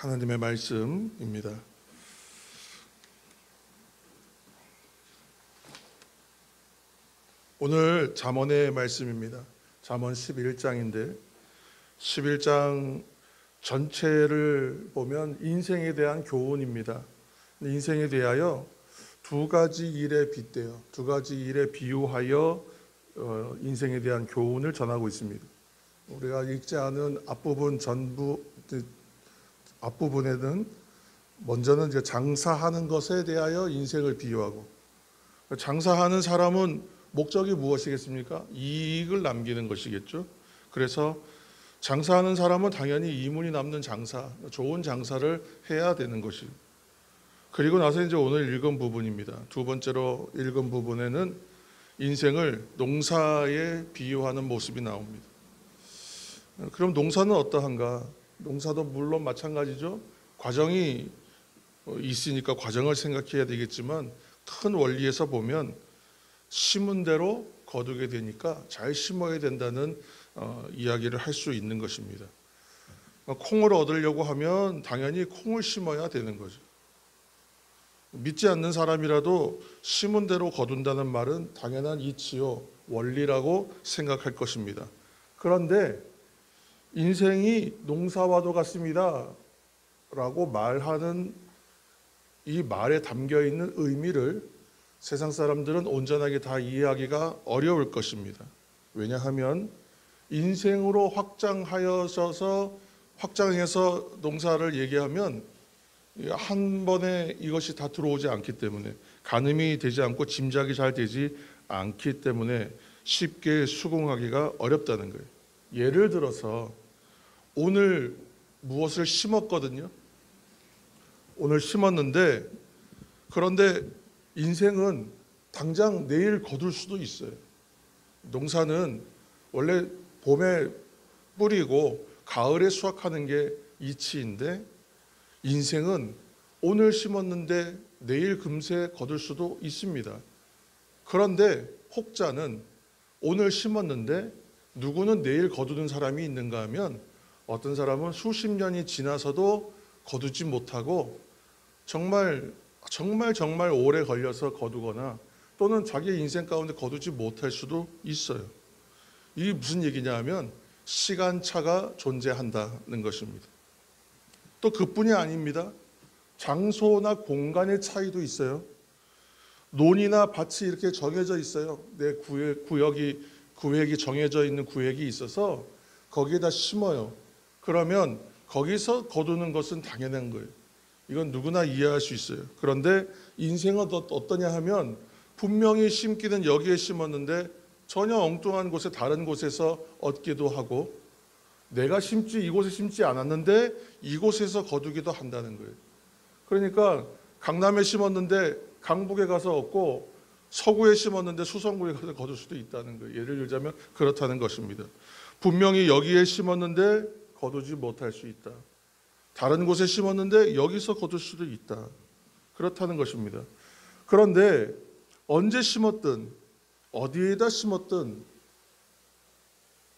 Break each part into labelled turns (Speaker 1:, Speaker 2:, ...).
Speaker 1: 하나님의 말씀입니다. 오늘 잠언의 말씀입니다. 잠언 11장인데 11장 전체를 보면 인생에 대한 교훈입니다. 인생에 대하여 두 가지 일에 빗대어 두 가지 일에 비유하여 인생에 대한 교훈을 전하고 있습니다. 우리가 읽지 않은 앞부분에는 먼저는 이제 장사하는 것에 대하여 인생을 비유하고, 장사하는 사람은 목적이 무엇이겠습니까? 이익을 남기는 것이겠죠. 그래서 장사하는 사람은 당연히 이문이 남는 장사, 좋은 장사를 해야 되는 것이. 그리고 나서 이제 오늘 읽은 부분입니다. 두 번째로 읽은 부분에는 인생을 농사에 비유하는 모습이 나옵니다. 그럼 농사는 어떠한가? 농사도 물론 마찬가지죠. 과정이 있으니까 과정을 생각해야 되겠지만 큰 원리에서 보면 심은 대로 거두게 되니까 잘 심어야 된다는 이야기를 할 수 있는 것입니다. 콩을 얻으려고 하면 당연히 콩을 심어야 되는 거죠. 믿지 않는 사람이라도 심은 대로 거둔다는 말은 당연한 이치요, 원리라고 생각할 것입니다. 그런데 인생이 농사와도 같습니다 라고 말하는 이 말에 담겨있는 의미를 세상 사람들은 온전하게 다 이해하기가 어려울 것입니다. 왜냐하면 인생으로 확장해서 농사를 얘기하면 한 번에 이것이 다 들어오지 않기 때문에, 가늠이 되지 않고 짐작이 잘 되지 않기 때문에 쉽게 수긍하기가 어렵다는 거예요. 예를 들어서 오늘 무엇을 심었거든요. 오늘 심었는데, 그런데 인생은 당장 내일 거둘 수도 있어요. 농사는 원래 봄에 뿌리고 가을에 수확하는 게 이치인데, 인생은 오늘 심었는데 내일 금세 거둘 수도 있습니다. 그런데 혹자는 오늘 심었는데 누구는 내일 거두는 사람이 있는가 하면, 어떤 사람은 수십 년이 지나서도 거두지 못하고 정말 오래 걸려서 거두거나 또는 자기 인생 가운데 거두지 못할 수도 있어요. 이게 무슨 얘기냐 하면 시간차가 존재한다는 것입니다. 또 그뿐이 아닙니다. 장소나 공간의 차이도 있어요. 논이나 밭이 이렇게 정해져 있어요. 내 구획이 정해져 있는 구획이 있어서 거기에다 심어요. 그러면 거기서 거두는 것은 당연한 거예요. 이건 누구나 이해할 수 있어요. 그런데 인생은 어떠냐 하면 분명히 심기는 여기에 심었는데 전혀 엉뚱한 곳에 다른 곳에서 얻기도 하고, 내가 이곳에 심지 않았는데 이곳에서 거두기도 한다는 거예요. 그러니까 강남에 심었는데 강북에 가서 얻고, 서구에 심었는데 수성구에 가서 거둘 수도 있다는 거예요. 예를 들자면 그렇다는 것입니다. 분명히 여기에 심었는데 거두지 못할 수 있다. 다른 곳에 심었는데 여기서 거둘 수도 있다. 그렇다는 것입니다. 그런데 언제 심었든 어디에다 심었든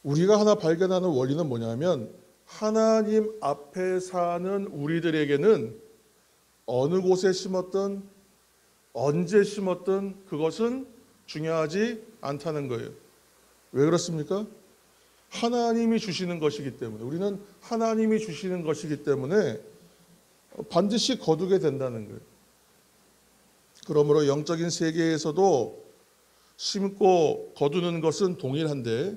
Speaker 1: 우리가 하나 발견하는 원리는 뭐냐면, 하나님 앞에 사는 우리들에게는 어느 곳에 심었든 언제 심었든 그것은 중요하지 않다는 거예요. 왜 그렇습니까? 하나님이 주시는 것이기 때문에, 우리는 하나님이 주시는 것이기 때문에 반드시 거두게 된다는 거예요. 그러므로 영적인 세계에서도 심고 거두는 것은 동일한데,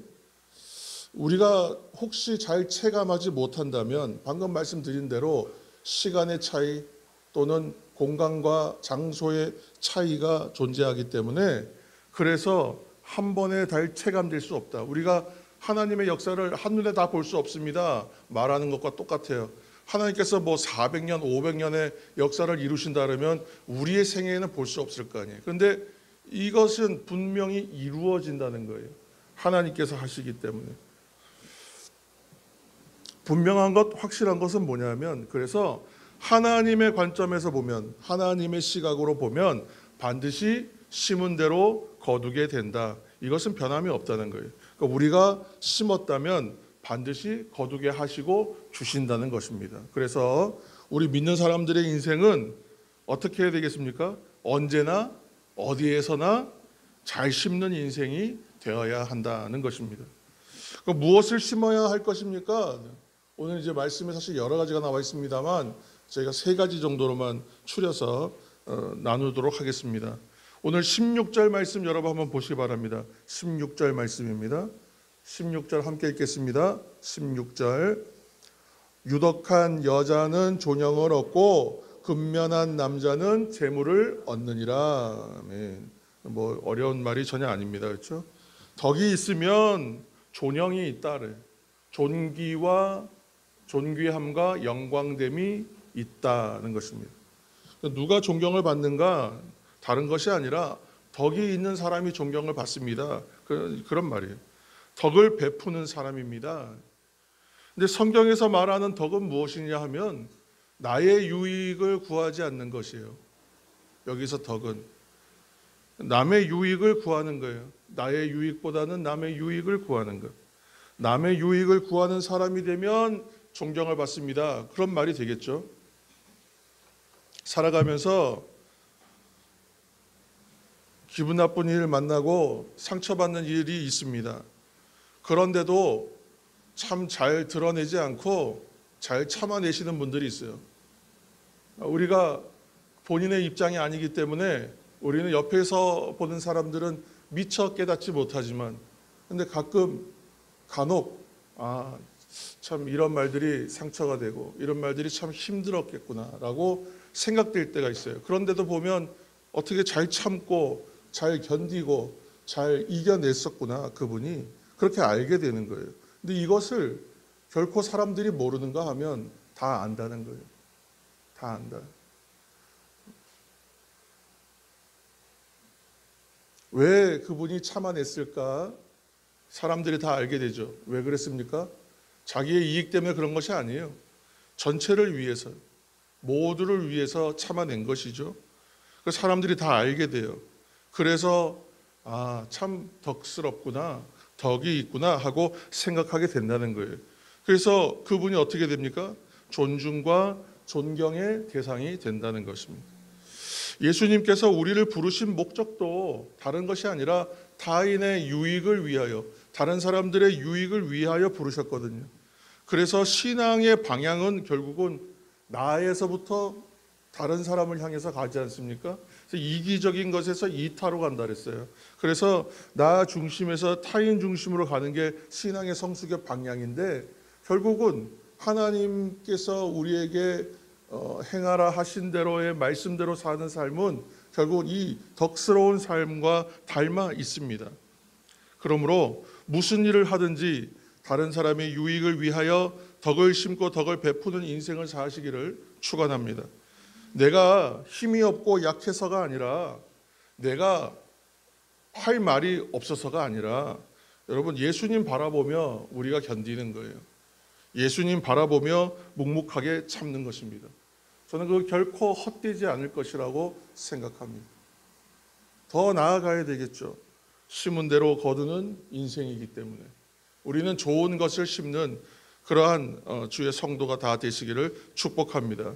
Speaker 1: 우리가 혹시 잘 체감하지 못한다면 방금 말씀드린 대로 시간의 차이 또는 공간과 장소의 차이가 존재하기 때문에, 그래서 한 번에 다 체감될 수 없다. 우리가 하나님의 역사를 한눈에 다 볼 수 없습니다 말하는 것과 똑같아요. 하나님께서 400년, 500년의 역사를 이루신다 그러면 우리의 생애에는 볼 수 없을 거 아니에요. 그런데 이것은 분명히 이루어진다는 거예요. 하나님께서 하시기 때문에. 분명한 것, 확실한 것은 뭐냐면, 그래서 하나님의 관점에서 보면, 하나님의 시각으로 보면 반드시 심은 대로 거두게 된다. 이것은 변함이 없다는 거예요. 그러니까 우리가 심었다면 반드시 거두게 하시고 주신다는 것입니다. 그래서 우리 믿는 사람들의 인생은 어떻게 해야 되겠습니까? 언제나 어디에서나 잘 심는 인생이 되어야 한다는 것입니다. 그럼 무엇을 심어야 할 것입니까? 오늘 이제 말씀에 사실 여러 가지가 나와 있습니다만 저희가 3가지 정도로만 추려서 나누도록 하겠습니다. 오늘 16절 말씀 여러분 한번 보시기 바랍니다. 16절 말씀입니다. 16절 함께 읽겠습니다. 16절 유덕한 여자는 존영을 얻고 근면한 남자는 재물을 얻느니라. 아멘. 뭐 어려운 말이 전혀 아닙니다. 그렇죠? 덕이 있으면 존영이 있다래. 존귀함과 영광됨이 있다는 것입니다. 누가 존경을 받는가? 다른 것이 아니라 덕이 있는 사람이 존경을 받습니다. 그런 말이에요. 덕을 베푸는 사람입니다. 근데 성경에서 말하는 덕은 무엇이냐 하면 나의 유익을 구하지 않는 것이에요. 여기서 덕은 남의 유익을 구하는 거예요. 나의 유익보다는 남의 유익을 구하는 것. 남의 유익을 구하는 사람이 되면 존경을 받습니다. 그런 말이 되겠죠. 살아가면서 기분 나쁜 일을 만나고 상처받는 일이 있습니다. 그런데도 참 잘 드러내지 않고 잘 참아내시는 분들이 있어요. 우리가 본인의 입장이 아니기 때문에 우리는 옆에서 보는 사람들은 미처 깨닫지 못하지만 근데 간혹 참 이런 말들이 상처가 되고 이런 말들이 참 힘들었겠구나라고 생각될 때가 있어요. 그런데도 보면 어떻게 잘 참고 잘 견디고 잘 이겨냈었구나 그분이 그렇게 알게 되는 거예요. 근데 이것을 결코 사람들이 모르는가 하면 다 안다는 거예요. 다 안다. 왜 그분이 참아냈을까? 사람들이 다 알게 되죠. 왜 그랬습니까? 자기의 이익 때문에 그런 것이 아니에요. 전체를 위해서, 모두를 위해서 참아낸 것이죠. 사람들이 다 알게 돼요. 그래서 참 덕스럽구나, 덕이 있구나 하고 생각하게 된다는 거예요. 그래서 그분이 어떻게 됩니까? 존중과 존경의 대상이 된다는 것입니다. 예수님께서 우리를 부르신 목적도 다른 것이 아니라 타인의 유익을 위하여, 다른 사람들의 유익을 위하여 부르셨거든요. 그래서 신앙의 방향은 결국은 나에서부터 다른 사람을 향해서 가지 않습니까? 그래서 이기적인 것에서 이타로 간다 그랬어요. 그래서 나 중심에서 타인 중심으로 가는 게 신앙의 성숙의 방향인데 결국은 하나님께서 우리에게 행하라 하신 대로의 말씀대로 사는 삶은 결국 이 덕스러운 삶과 닮아 있습니다. 그러므로 무슨 일을 하든지 다른 사람의 유익을 위하여 덕을 심고 덕을 베푸는 인생을 사시기를 축원합니다. 내가 힘이 없고 약해서가 아니라 내가 할 말이 없어서가 아니라 여러분 예수님 바라보며 우리가 견디는 거예요. 예수님 바라보며 묵묵하게 참는 것입니다. 저는 그거 결코 헛되지 않을 것이라고 생각합니다. 더 나아가야 되겠죠. 심은 대로 거두는 인생이기 때문에 우리는 좋은 것을 심는 그러한 주의 성도가 다 되시기를 축복합니다.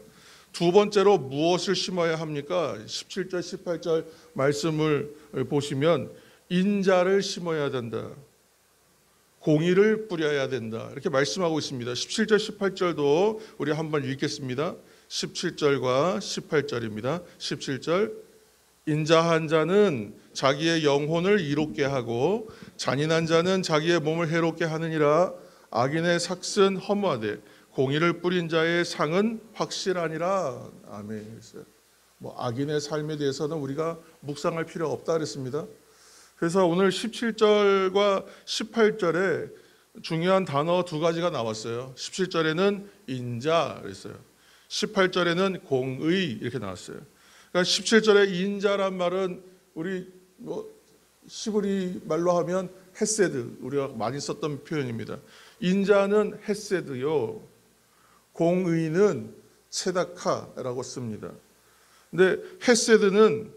Speaker 1: 두 번째로 무엇을 심어야 합니까? 17절 18절 말씀을 보시면 인자를 심어야 된다. 공의를 뿌려야 된다. 이렇게 말씀하고 있습니다. 17절 18절도 우리 한번 읽겠습니다. 17절과 18절입니다. 17절 인자한 자는 자기의 영혼을 이롭게 하고 잔인한 자는 자기의 몸을 해롭게 하느니라. 악인의 삭은 허무하되 공의를 뿌린 자의 상은 확실하니라. 아멘. 악인의 삶에 대해서는 우리가 묵상할 필요 없다 그랬습니다. 그래서 오늘 17절과 18절에 중요한 단어 두 가지가 나왔어요. 17절에는 인자 그랬어요. 18절에는 공의 이렇게 나왔어요. 그러니까 17절에 인자란 말은 우리 시브리 말로 하면 헤세드, 우리가 많이 썼던 표현입니다. 인자는 헤세드요, 공의는 체다카라고 씁니다. 근데 헤세드는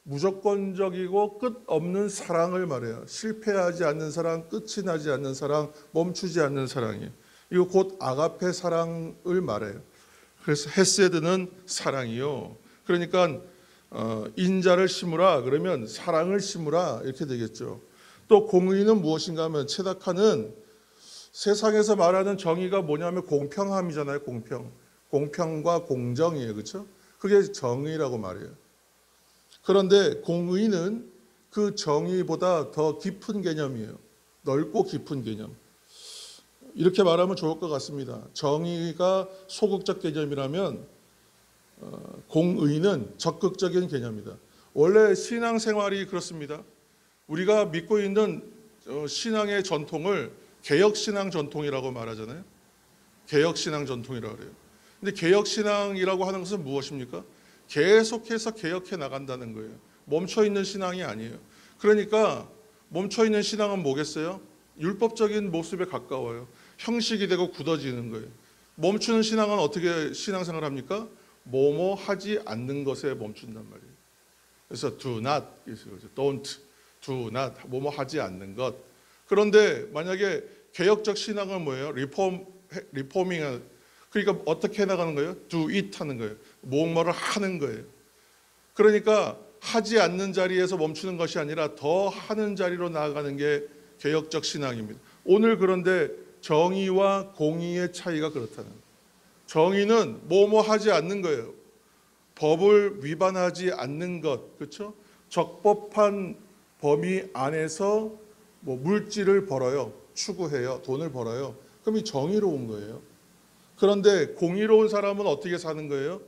Speaker 1: 무조건적이고 끝없는 사랑을 말해요. 실패하지 않는 사랑, 끝이 나지 않는 사랑, 멈추지 않는 사랑이에요. 이거 곧 아가페 사랑을 말해요. 그래서 헤세드는 사랑이요. 그러니까 인자를 심으라 그러면 사랑을 심으라 이렇게 되겠죠. 또 공의는 무엇인가 하면 체다카는 세상에서 말하는 정의가 뭐냐면 공평함이잖아요. 공평과 공정이에요. 그렇죠? 그게 정의라고 말해요. 그런데 공의는 그 정의보다 더 깊은 개념이에요. 넓고 깊은 개념. 이렇게 말하면 좋을 것 같습니다. 정의가 소극적 개념이라면 공의는 적극적인 개념이다. 원래 신앙생활이 그렇습니다. 우리가 믿고 있는 신앙의 전통을 개혁신앙 전통이라고 말하잖아요. 개혁신앙 전통이라고 그래요. 근데 개혁신앙이라고 하는 것은 무엇입니까? 계속해서 개혁해 나간다는 거예요. 멈춰있는 신앙이 아니에요. 그러니까 멈춰있는 신앙은 뭐겠어요? 율법적인 모습에 가까워요. 형식이 되고 굳어지는 거예요. 멈추는 신앙은 어떻게 신앙생활을 합니까? 뭐뭐 하지 않는 것에 멈춘단 말이에요. 그래서 do not, don't, do not, 뭐뭐 하지 않는 것. 그런데 만약에 개혁적 신앙은 뭐예요? 리포밍, 그러니까 어떻게 해나가는 거예요? do it 하는 거예요. 뭐뭐를 하는 거예요. 그러니까 하지 않는 자리에서 멈추는 것이 아니라 더 하는 자리로 나아가는 게 개혁적 신앙입니다. 오늘 그런데 정의와 공의의 차이가 그렇다는 거예요. 정의는 뭐뭐 하지 않는 거예요. 법을 위반하지 않는 것, 그렇죠? 적법한 범위 안에서 뭐 물질을 벌어요, 추구해요, 돈을 벌어요. 그럼 이 정의로운 거예요. 그런데 공의로운 사람은 어떻게 사는 거예요?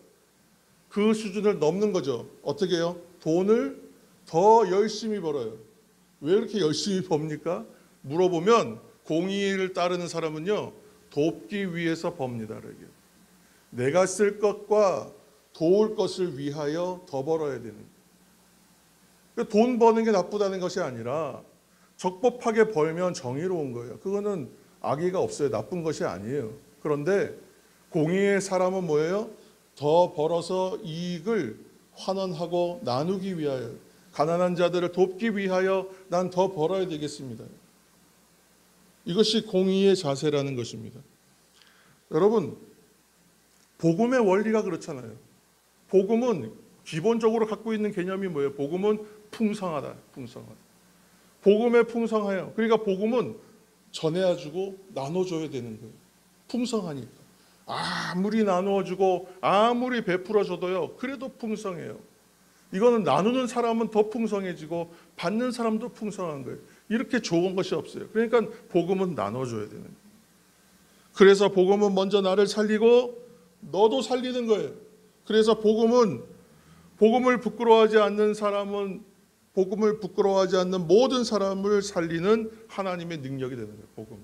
Speaker 1: 그 수준을 넘는 거죠. 어떻게 해요? 돈을 더 열심히 벌어요. 왜 이렇게 열심히 법니까? 물어보면 공의를 따르는 사람은요, 돕기 위해서 법니다. 내가 쓸 것과 도울 것을 위하여 더 벌어야 되는 거예요. 돈 버는 게 나쁘다는 것이 아니라 적법하게 벌면 정의로운 거예요. 그거는 악의가 없어요. 나쁜 것이 아니에요. 그런데 공의의 사람은 뭐예요? 더 벌어서 이익을 환원하고 나누기 위하여, 가난한 자들을 돕기 위하여 난 더 벌어야 되겠습니다. 이것이 공의의 자세라는 것입니다. 여러분, 복음의 원리가 그렇잖아요. 복음은 기본적으로 갖고 있는 개념이 뭐예요? 복음은 풍성하다. 복음에 풍성해요. 그러니까 복음은 전해야 주고 나눠줘야 되는 거예요. 풍성하니까. 아무리 나누어주고 아무리 베풀어줘도요, 그래도 풍성해요. 이거는 나누는 사람은 더 풍성해지고 받는 사람도 풍성한 거예요. 이렇게 좋은 것이 없어요. 그러니까 복음은 나눠줘야 되는 거예요. 그래서 복음은 먼저 나를 살리고 너도 살리는 거예요. 그래서 복음을 부끄러워하지 않는 사람은, 복음을 부끄러워하지 않는 모든 사람을 살리는 하나님의 능력이 되는 거예요. 복음.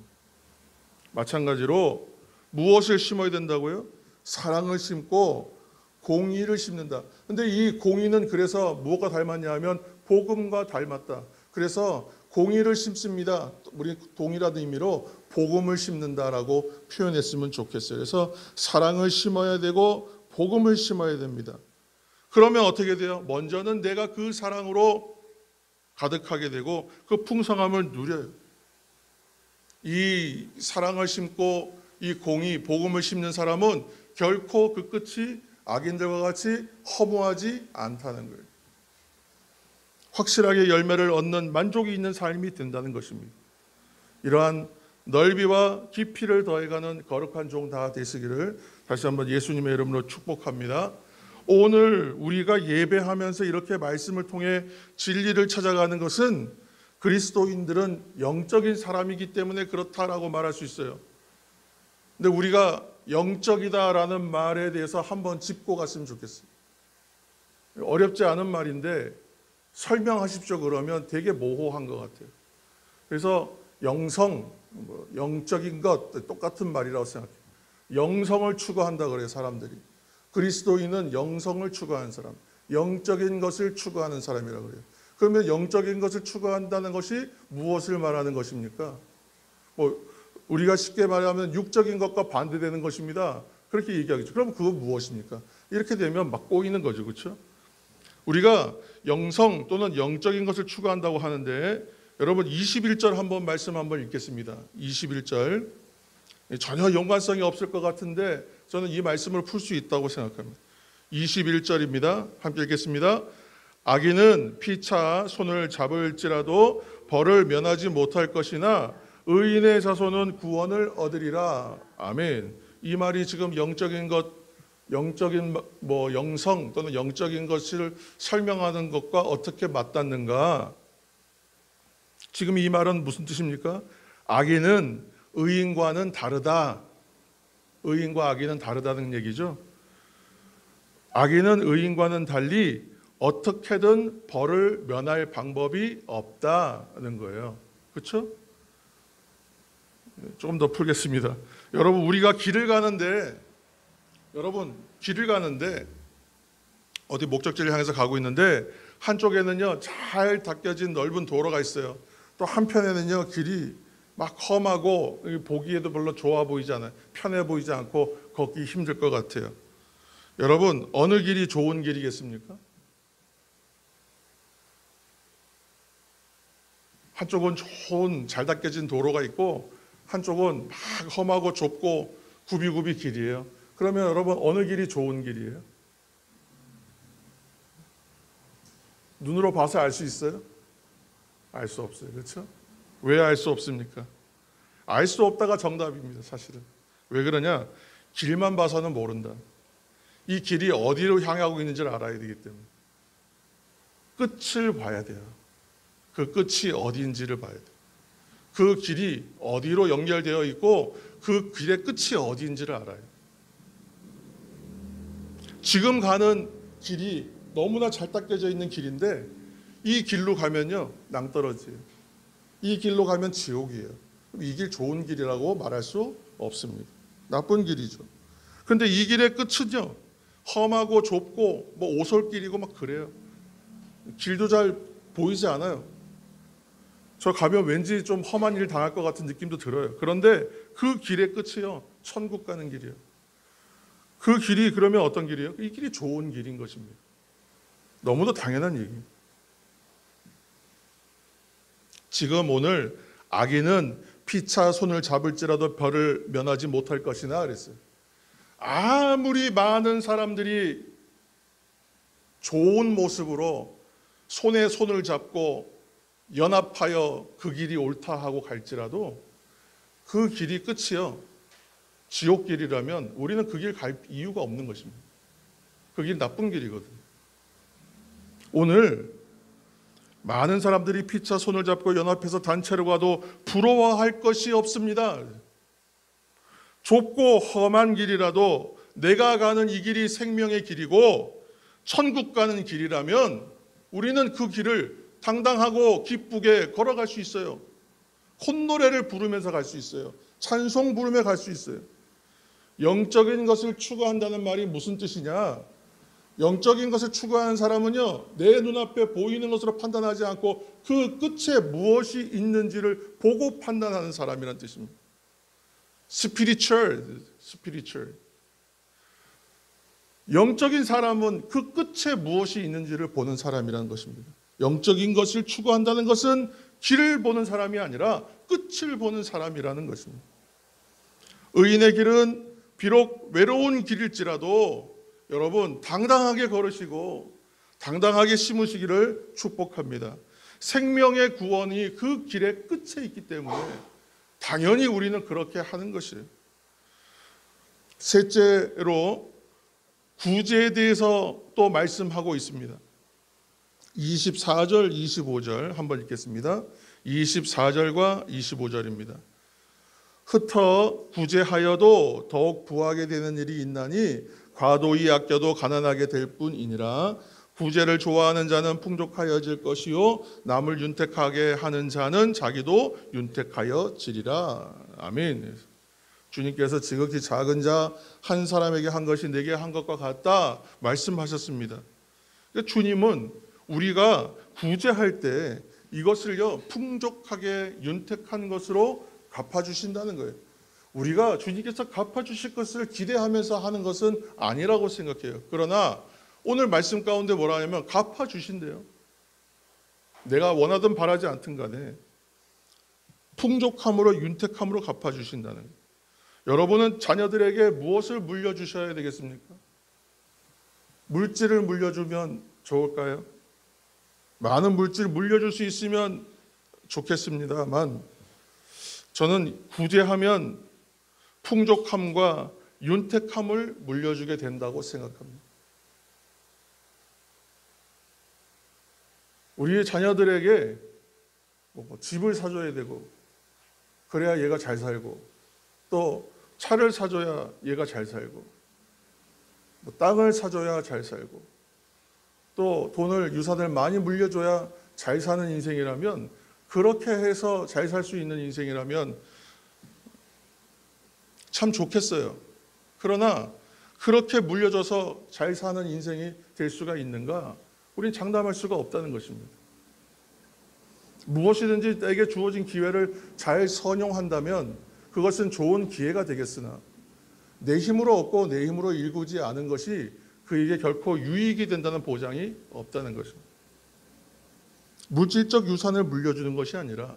Speaker 1: 마찬가지로 무엇을 심어야 된다고요? 사랑을 심고 공의를 심는다. 근데 이 공의는 그래서 무엇과 닮았냐 하면 복음과 닮았다. 그래서 공의를 심습니다. 우리 동일한 의미로 복음을 심는다라고 표현했으면 좋겠어요. 그래서 사랑을 심어야 되고 복음을 심어야 됩니다. 그러면 어떻게 돼요? 먼저는 내가 그 사랑으로 가득하게 되고 그 풍성함을 누려요. 이 사랑을 심고 이 공의, 복음을 심는 사람은 결코 그 끝이 악인들과 같이 허무하지 않다는 거예요. 확실하게 열매를 얻는 만족이 있는 삶이 된다는 것입니다. 이러한 넓이와 깊이를 더해가는 거룩한 종 다 되시기를 다시 한번 예수님의 이름으로 축복합니다. 오늘 우리가 예배하면서 이렇게 말씀을 통해 진리를 찾아가는 것은 그리스도인들은 영적인 사람이기 때문에 그렇다라고 말할 수 있어요. 근데 우리가 영적이다라는 말에 대해서 한번 짚고 갔으면 좋겠어요. 어렵지 않은 말인데 설명하십시오 그러면 되게 모호한 것 같아요. 그래서 영성, 영적인 것 똑같은 말이라고 생각해요. 영성을 추구한다 그래요, 사람들이. 그리스도인은 영성을 추구하는 사람, 영적인 것을 추구하는 사람이라고 그래요. 그러면 영적인 것을 추구한다는 것이 무엇을 말하는 것입니까? 우리가 쉽게 말하면 육적인 것과 반대되는 것입니다. 그렇게 얘기하겠죠. 그럼 그건 무엇입니까? 이렇게 되면 막 꼬이는 거죠. 그렇죠? 우리가 영성 또는 영적인 것을 추구한다고 하는데 여러분 21절 한번 말씀 한번 읽겠습니다. 21절 전혀 연관성이 없을 것 같은데 저는 이 말씀을 풀 수 있다고 생각합니다. 21절입니다. 함께 읽겠습니다. 악인은 피차 손을 잡을지라도 벌을 면하지 못할 것이나 의인의 자손은 구원을 얻으리라. 아멘. 이 말이 지금 영적인 영성 또는 영적인 것을 설명하는 것과 어떻게 맞닿는가? 지금 이 말은 무슨 뜻입니까? 악인은 의인과는 다르다. 의인과 악인은 다르다는 얘기죠. 악인은 의인과는 달리 어떻게든 벌을 면할 방법이 없다는 거예요. 그렇죠? 조금 더 풀겠습니다. 여러분, 우리가 길을 가는데 어디 목적지를 향해서 가고 있는데 한쪽에는요 잘 닦여진 넓은 도로가 있어요. 또 한편에는요 길이 막 험하고 보기에도 별로 좋아 보이지 않아요. 편해 보이지 않고 걷기 힘들 것 같아요. 여러분, 어느 길이 좋은 길이겠습니까? 한쪽은 좋은 잘 닦여진 도로가 있고 한쪽은 막 험하고 좁고 굽이굽이 길이에요. 그러면 여러분, 어느 길이 좋은 길이에요? 눈으로 봐서 알 수 있어요? 알 수 없어요. 그렇죠? 왜 알 수 없습니까? 알 수 없다가 정답입니다. 사실은. 왜 그러냐? 길만 봐서는 모른다. 이 길이 어디로 향하고 있는지를 알아야 되기 때문에 끝을 봐야 돼요. 그 끝이 어디인지를 봐야 돼요. 그 길이 어디로 연결되어 있고 그 길의 끝이 어디인지를 알아요. 지금 가는 길이 너무나 잘 닦여져 있는 길인데 이 길로 가면요 낭떠러지예요. 이 길로 가면 지옥이에요. 이 길 좋은 길이라고 말할 수 없습니다. 나쁜 길이죠. 그런데 이 길의 끝은요 험하고 좁고 오솔길이고 막 그래요. 길도 잘 보이지 않아요. 저 가면 왠지 좀 험한 일 당할 것 같은 느낌도 들어요. 그런데 그 길의 끝이요 천국 가는 길이에요. 그 길이 그러면 어떤 길이에요? 이 길이 좋은 길인 것입니다. 너무도 당연한 얘기예요. 지금 오늘 악인은 피차 손을 잡을지라도 벌을 면하지 못할 것이나 그랬어요. 아무리 많은 사람들이 좋은 모습으로 손에 손을 잡고 연합하여 그 길이 옳다 하고 갈지라도 그 길이 끝이요 지옥 길이라면 우리는 그 길 갈 이유가 없는 것입니다. 그 길 나쁜 길이거든요. 오늘 많은 사람들이 피차 손을 잡고 연합해서 단체로 가도 부러워할 것이 없습니다. 좁고 험한 길이라도 내가 가는 이 길이 생명의 길이고 천국 가는 길이라면 우리는 그 길을 당당하고 기쁘게 걸어갈 수 있어요. 콧노래를 부르면서 갈 수 있어요. 찬송 부르며 갈 수 있어요. 영적인 것을 추구한다는 말이 무슨 뜻이냐? 영적인 것을 추구하는 사람은요 내 눈앞에 보이는 것으로 판단하지 않고 그 끝에 무엇이 있는지를 보고 판단하는 사람이라는 뜻입니다. spiritual. 영적인 사람은 그 끝에 무엇이 있는지를 보는 사람이라는 것입니다. 영적인 것을 추구한다는 것은 길을 보는 사람이 아니라 끝을 보는 사람이라는 것입니다. 의인의 길은 비록 외로운 길일지라도 여러분 당당하게 걸으시고 당당하게 심으시기를 축복합니다. 생명의 구원이 그 길의 끝에 있기 때문에 당연히 우리는 그렇게 하는 것이에요. 셋째로 구제에 대해서 또 말씀하고 있습니다. 24절, 25절 한번 읽겠습니다. 24절과 25절입니다. 흩어 구제하여도 더욱 부하게 되는 일이 있나니 과도히 아껴도 가난하게 될 뿐이니라. 구제를 좋아하는 자는 풍족하여질 것이요 남을 윤택하게 하는 자는 자기도 윤택하여 지리라. 아멘. 주님께서 지극히 작은 자 한 사람에게 한 것이 내게 한 것과 같다 말씀하셨습니다. 그러니까 주님은 우리가 구제할 때 이것을요 풍족하게 윤택한 것으로 갚아주신다는 거예요. 우리가 주님께서 갚아주실 것을 기대하면서 하는 것은 아니라고 생각해요. 그러나 오늘 말씀 가운데 뭐라 하냐면 갚아주신대요. 내가 원하든 바라지 않든 간에 풍족함으로 윤택함으로 갚아주신다는 거예요. 여러분은 자녀들에게 무엇을 물려주셔야 되겠습니까? 물질을 물려주면 좋을까요? 많은 물질을 물려줄 수 있으면 좋겠습니다만 저는 구제하면 풍족함과 윤택함을 물려주게 된다고 생각합니다. 우리의 자녀들에게 집을 사줘야 되고 그래야 얘가 잘 살고 또 차를 사줘야 얘가 잘 살고 땅을 사줘야 잘 살고 또 돈을 유산을 많이 물려줘야 잘 사는 인생이라면 그렇게 해서 잘 살 수 있는 인생이라면 참 좋겠어요. 그러나 그렇게 물려줘서 잘 사는 인생이 될 수가 있는가? 우린 장담할 수가 없다는 것입니다. 무엇이든지 내게 주어진 기회를 잘 선용한다면 그것은 좋은 기회가 되겠으나 내 힘으로 얻고 내 힘으로 일구지 않은 것이 그에게 결코 유익이 된다는 보장이 없다는 것입니다. 물질적 유산을 물려주는 것이 아니라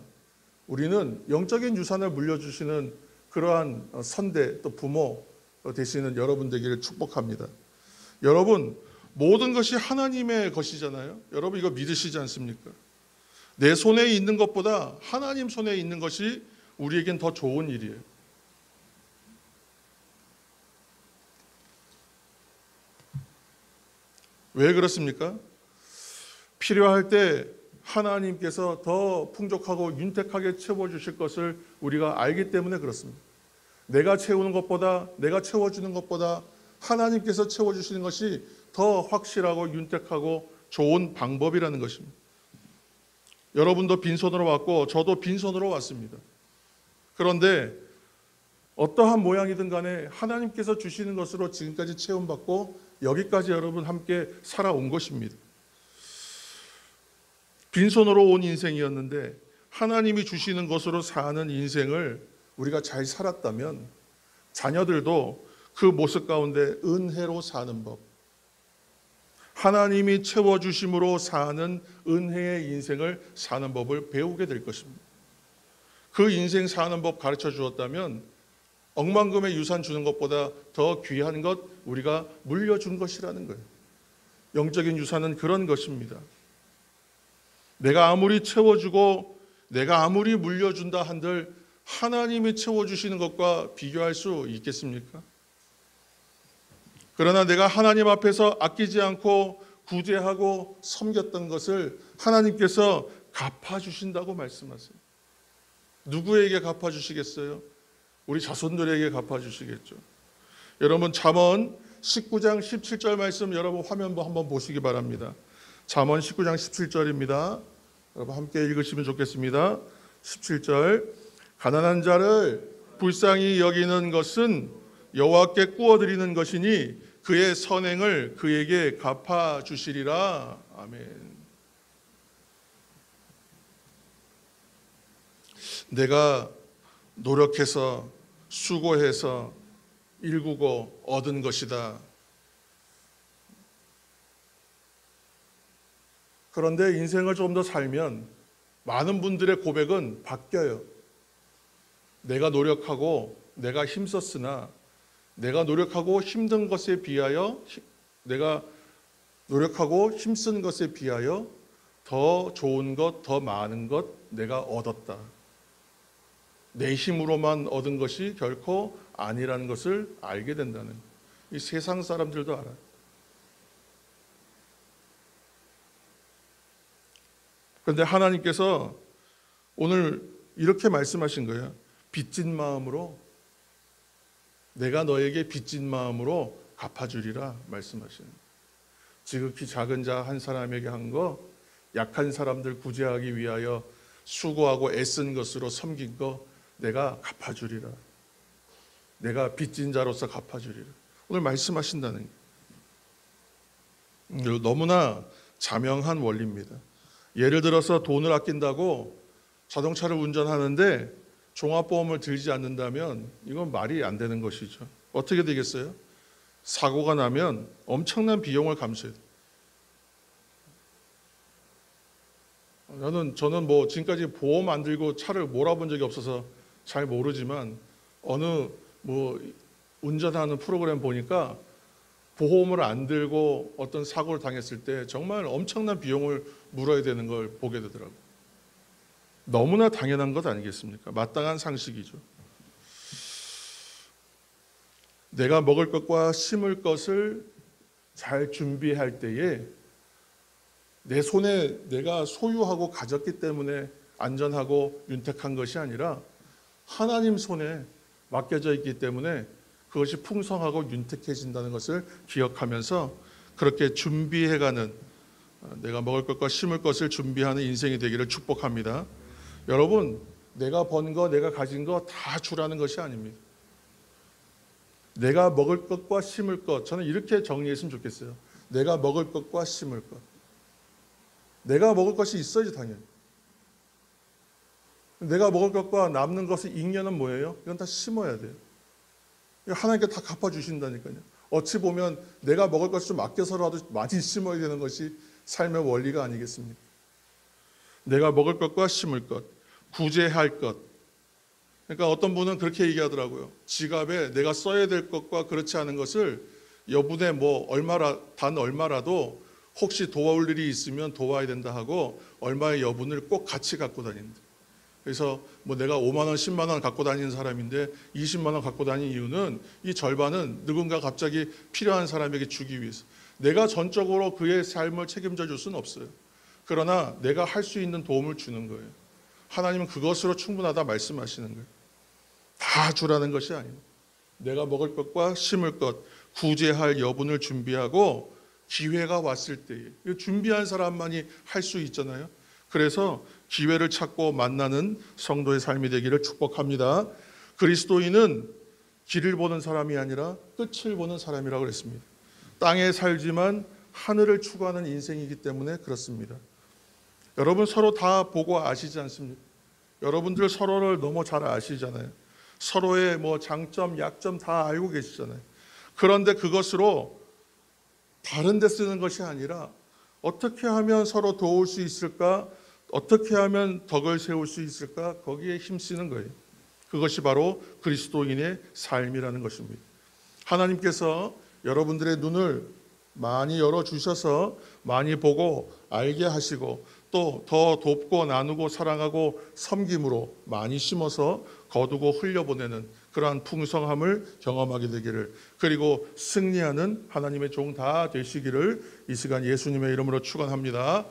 Speaker 1: 우리는 영적인 유산을 물려주시는 그러한 선대 또 부모 되시는 여러분 되기를 축복합니다. 여러분 모든 것이 하나님의 것이잖아요. 여러분 이거 믿으시지 않습니까? 내 손에 있는 것보다 하나님 손에 있는 것이 우리에겐 더 좋은 일이에요. 왜 그렇습니까? 필요할 때 하나님께서 더 풍족하고 윤택하게 채워주실 것을 우리가 알기 때문에 그렇습니다. 내가 채우는 것보다 내가 채워주는 것보다 하나님께서 채워주시는 것이 더 확실하고 윤택하고 좋은 방법이라는 것입니다. 여러분도 빈손으로 왔고 저도 빈손으로 왔습니다. 그런데 어떠한 모양이든 간에 하나님께서 주시는 것으로 지금까지 체험받고 여기까지 여러분 함께 살아온 것입니다. 빈손으로 온 인생이었는데 하나님이 주시는 것으로 사는 인생을 우리가 잘 살았다면 자녀들도 그 모습 가운데 은혜로 사는 법, 하나님이 채워주심으로 사는 은혜의 인생을 사는 법을 배우게 될 것입니다. 그 인생 사는 법 가르쳐 주었다면 억만금의 유산 주는 것보다 더 귀한 것 우리가 물려준 것이라는 거예요. 영적인 유산은 그런 것입니다. 내가 아무리 채워주고 내가 아무리 물려준다 한들 하나님이 채워주시는 것과 비교할 수 있겠습니까? 그러나 내가 하나님 앞에서 아끼지 않고 구제하고 섬겼던 것을 하나님께서 갚아주신다고 말씀하세요. 누구에게 갚아주시겠어요? 우리 자손들에게 갚아주시겠죠. 여러분 잠언 19장 17절 말씀 여러분 화면 한번 보시기 바랍니다. 잠언 19장 17절입니다. 여러분 함께 읽으시면 좋겠습니다. 17절 가난한 자를 불쌍히 여기는 것은 여호와께 구워드리는 것이니 그의 선행을 그에게 갚아주시리라. 아멘. 내가 노력해서 수고해서 일구고 얻은 것이다. 그런데 인생을 좀 더 살면 많은 분들의 고백은 바뀌어요. 내가 노력하고 내가 힘썼으나 내가 노력하고 힘든 것에 비하여 내가 노력하고 힘쓴 것에 비하여 더 좋은 것, 더 많은 것 내가 얻었다. 내 힘으로만 얻은 것이 결코 아니라는 것을 알게 된다는 이 세상 사람들도 알아요. 그런데 하나님께서 오늘 이렇게 말씀하신 거예요. 빚진 마음으로 내가 너에게 빚진 마음으로 갚아주리라 말씀하시는 거예요. 지극히 작은 자 한 사람에게 한 거 약한 사람들 구제하기 위하여 수고하고 애쓴 것으로 섬긴 거 내가 갚아주리라. 내가 빚진 자로서 갚아주리라. 오늘 말씀하신다는 거예요. 너무나 자명한 원리입니다. 예를 들어서 돈을 아낀다고 자동차를 운전하는데 종합보험을 들지 않는다면 이건 말이 안 되는 것이죠. 어떻게 되겠어요? 사고가 나면 엄청난 비용을 감수해야 돼요. 저는 지금까지 보험 안 들고 차를 몰아본 적이 없어서 잘 모르지만 어느 뭐 운전하는 프로그램 보니까 보험을 안 들고 어떤 사고를 당했을 때 정말 엄청난 비용을 물어야 되는 걸 보게 되더라고요. 너무나 당연한 것 아니겠습니까? 마땅한 상식이죠. 내가 먹을 것과 심을 것을 잘 준비할 때에 내 손에 내가 소유하고 가졌기 때문에 안전하고 윤택한 것이 아니라 하나님 손에 맡겨져 있기 때문에 그것이 풍성하고 윤택해진다는 것을 기억하면서 그렇게 준비해가는, 내가 먹을 것과 심을 것을 준비하는 인생이 되기를 축복합니다. 여러분, 내가 번 거, 내가 가진 거 다 주라는 것이 아닙니다. 내가 먹을 것과 심을 것, 저는 이렇게 정리했으면 좋겠어요. 내가 먹을 것과 심을 것. 내가 먹을 것이 있어야지 당연히. 내가 먹을 것과 남는 것을 잉여는 뭐예요? 이건 다 심어야 돼요. 하나님께 다 갚아주신다니까요. 어찌 보면 내가 먹을 것을 좀 아껴서라도 많이 심어야 되는 것이 삶의 원리가 아니겠습니까? 내가 먹을 것과 심을 것, 구제할 것. 그러니까 어떤 분은 그렇게 얘기하더라고요. 지갑에 내가 써야 될 것과 그렇지 않은 것을 여분의 뭐 단 얼마라도 혹시 도와올 일이 있으면 도와야 된다 하고 얼마의 여분을 꼭 같이 갖고 다닌다. 그래서 뭐 내가 5만 원, 10만 원 갖고 다니는 사람인데 20만 원 갖고 다니는 이유는 이 절반은 누군가 갑자기 필요한 사람에게 주기 위해서. 내가 전적으로 그의 삶을 책임져 줄 수는 없어요. 그러나 내가 할 수 있는 도움을 주는 거예요. 하나님은 그것으로 충분하다 말씀하시는 거예요. 다 주라는 것이 아닙니다. 내가 먹을 것과 심을 것, 구제할 여분을 준비하고 기회가 왔을 때에 준비한 사람만이 할 수 있잖아요. 그래서 기회를 찾고 만나는 성도의 삶이 되기를 축복합니다. 그리스도인은 길을 보는 사람이 아니라 끝을 보는 사람이라고 그랬습니다. 땅에 살지만 하늘을 추구하는 인생이기 때문에 그렇습니다. 여러분 서로 다 보고 아시지 않습니까? 여러분들 서로를 너무 잘 아시잖아요. 서로의 뭐 장점, 약점 다 알고 계시잖아요. 그런데 그것으로 다른 데 쓰는 것이 아니라 어떻게 하면 서로 도울 수 있을까? 어떻게 하면 덕을 세울 수 있을까? 거기에 힘쓰는 거예요. 그것이 바로 그리스도인의 삶이라는 것입니다. 하나님께서 여러분들의 눈을 많이 열어주셔서 많이 보고 알게 하시고 또 더 돕고 나누고 사랑하고 섬김으로 많이 심어서 거두고 흘려보내는 그러한 풍성함을 경험하게 되기를, 그리고 승리하는 하나님의 종 다 되시기를 이 시간 예수님의 이름으로 축원합니다.